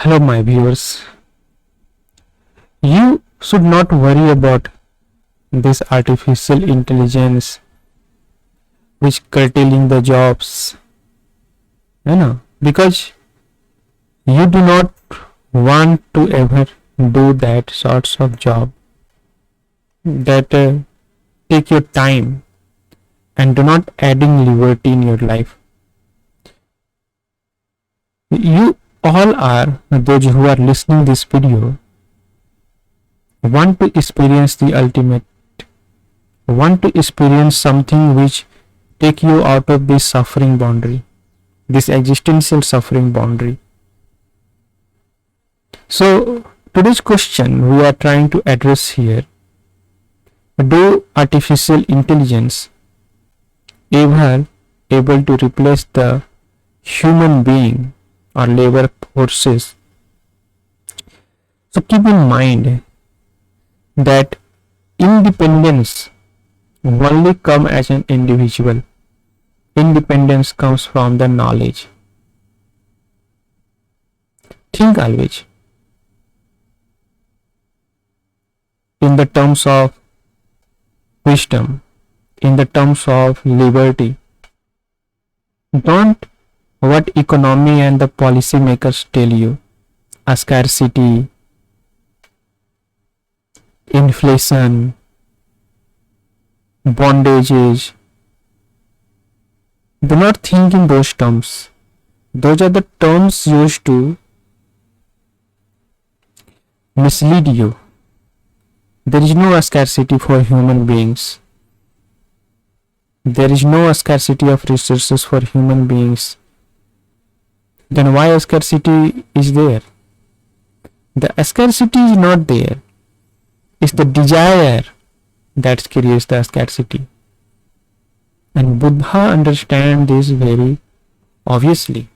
Hello, my viewers. You should not worry about this artificial intelligence which curtailing the jobs, because you do not want to ever do that sorts of job that take your time and do not adding liberty in your life. You all are those who are listening this video want to experience the ultimate, want to experience something which take you out of this suffering boundary, this existential suffering boundary. So today's question we are trying to address here: do artificial intelligence ever able to replace the human being or labor forces? So keep in mind that independence only come as an individual. Independence comes from the knowledge. Think always in the terms of wisdom, in the terms of liberty. Don't what economy and the policy makers tell you, a scarcity, inflation, bondages. Do not think in those terms. Those are the terms used to mislead you. There is no scarcity for human beings. There is no scarcity of resources for human beings. Then why scarcity is there? The scarcity is not there. It's the desire that creates the scarcity. And Buddha understands this very obviously,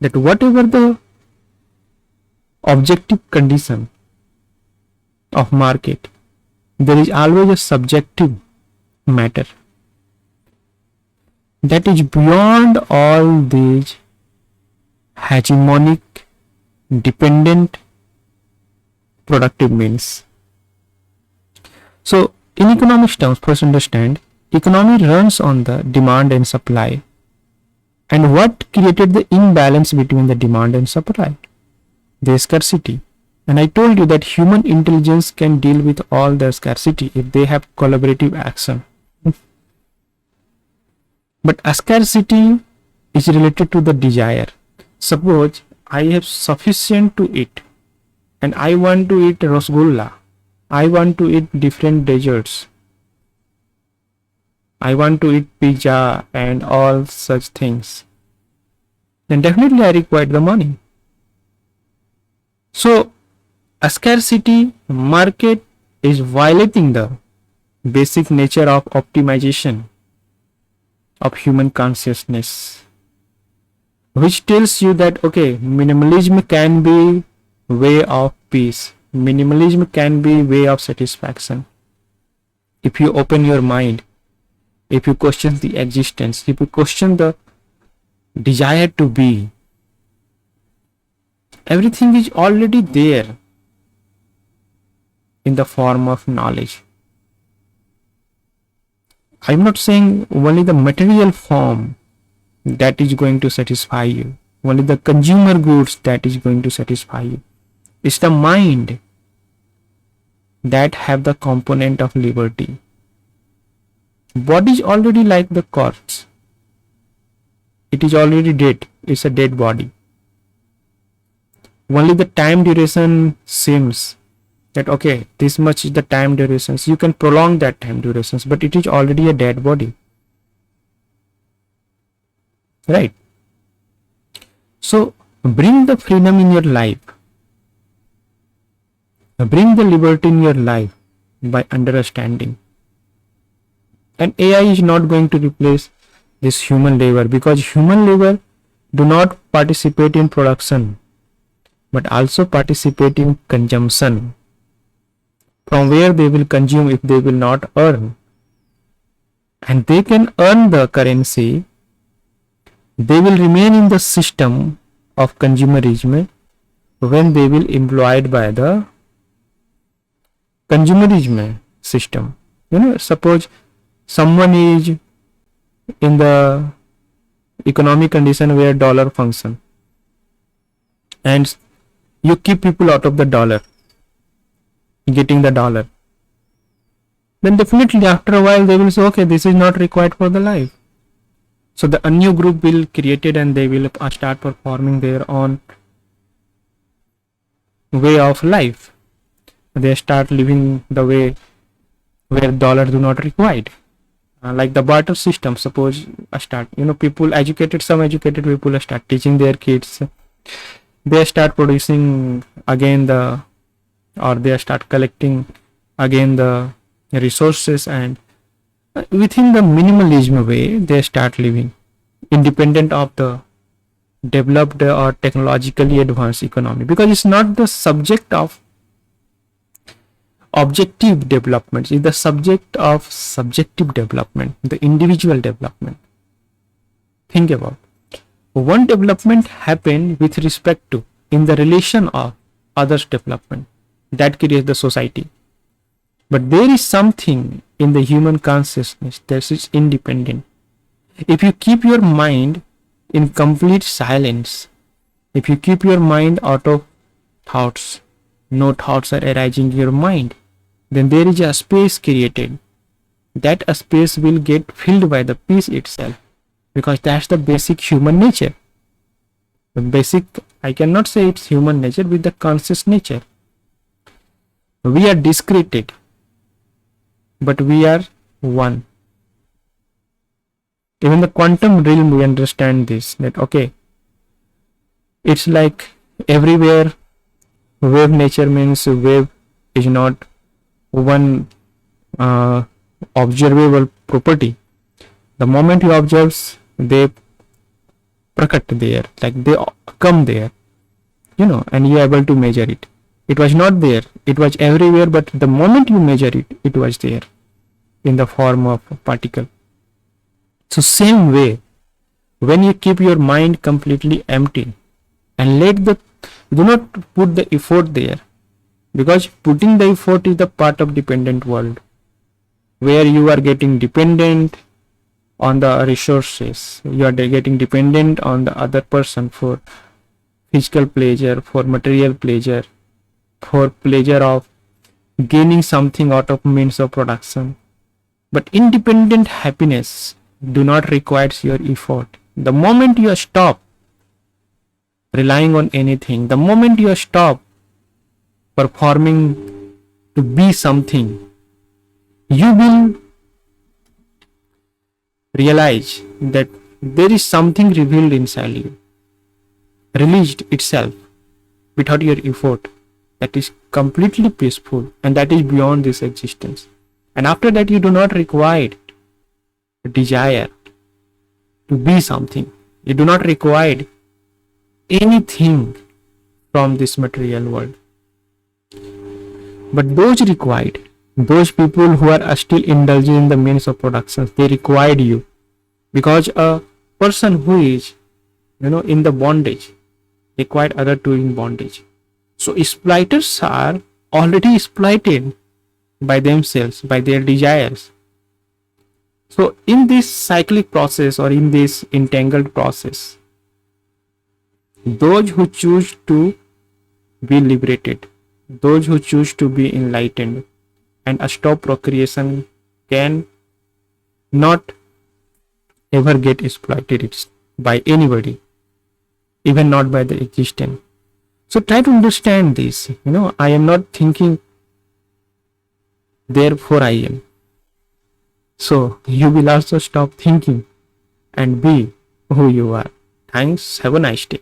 that whatever the objective condition of market, there is always a subjective matter that is beyond all these hegemonic, dependent, productive means. So in economics terms, first understand, economy runs on the demand and supply. And what created the imbalance between the demand and supply? The scarcity. And I told you that human intelligence can deal with all the scarcity if they have collaborative action. But scarcity is related to the desire. Suppose I have sufficient to eat and I want to eat rasgulla. I want to eat different desserts. I want to eat pizza and all such things. Then definitely I require the money. So a scarcity market is violating the basic nature of optimization of human consciousness, which tells you that okay, minimalism can be way of peace. Minimalism can be way of satisfaction. If you open your mind, if you question the existence, if you question the desire to be, everything is already there in the form of knowledge. I'm not saying only the material form that is going to satisfy you, only the consumer goods that is going to satisfy you. It's the mind that have the component of liberty. Body is already like the corpse. It is already dead. It's a dead body. Only the time duration seems that okay, this much is the time durations. You can prolong that time durations, but it is already a dead body. Right? So bring the freedom in your life. Bring the liberty in your life by understanding. And AI is not going to replace this human labor, because human labor do not participate in production but also participate in consumption, from where they will consume if they will not earn. And they can earn the currency, they will remain in the system of consumerism when they will employed by the consumerism system. Suppose someone is in the economic condition where dollar function, and you keep people out of the dollar, getting the dollar, then definitely after a while they will say, okay, this is not required for the life. So a new group will created and they will start performing their own way of life. They start living the way where dollar do not required. Like the barter system, suppose start, people educated, some educated people start teaching their kids. They start producing again or they start collecting again the resources, and within the minimalism way they start living independent of the developed or technologically advanced economy, because it's not the subject of objective development, it's the subject of subjective development, the individual development. Think about one development happened with respect to in the relation of others development, that creates the society. But there is something in the human consciousness that is independent. If you keep your mind in complete silence, if you keep your mind out of thoughts, no thoughts are arising in your mind, then there is a space created. That a space will get filled by the peace itself, because that's the basic human nature. The basic, I cannot say it's human nature, with the conscious nature. We are discreted, but we are one. Even the quantum realm, we understand this, that okay, it's like everywhere wave nature means wave is not one observable property. The moment you observe, they prakat there, like they come there, and you are able to measure it. It was not there, it was everywhere, but the moment you measure it, it was there in the form of a particle. So same way, when you keep your mind completely empty and do not put the effort there, because putting the effort is the part of dependent world, where you are getting dependent on the resources, you are getting dependent on the other person for physical pleasure, for material pleasure, for pleasure of gaining something out of means of production. But independent happiness do not require your effort. The moment you stop relying on anything, the moment you stop performing to be something, you will realize that there is something revealed inside you, released itself without your effort, that is completely peaceful and that is beyond this existence. And after that, you do not require desire to be something. You do not require anything from this material world. But those required, those people who are still indulging in the means of production, they required you, because a person who is in the bondage required other to in bondage. So exploiters are already exploited by themselves, by their desires. So in this cyclic process, or in this entangled process, those who choose to be liberated, those who choose to be enlightened and stop procreation, can not ever get exploited by anybody, even not by the existence. So try to understand this. I am not thinking, therefore I am. So you will also stop thinking and be who you are. Thanks. Have a nice day.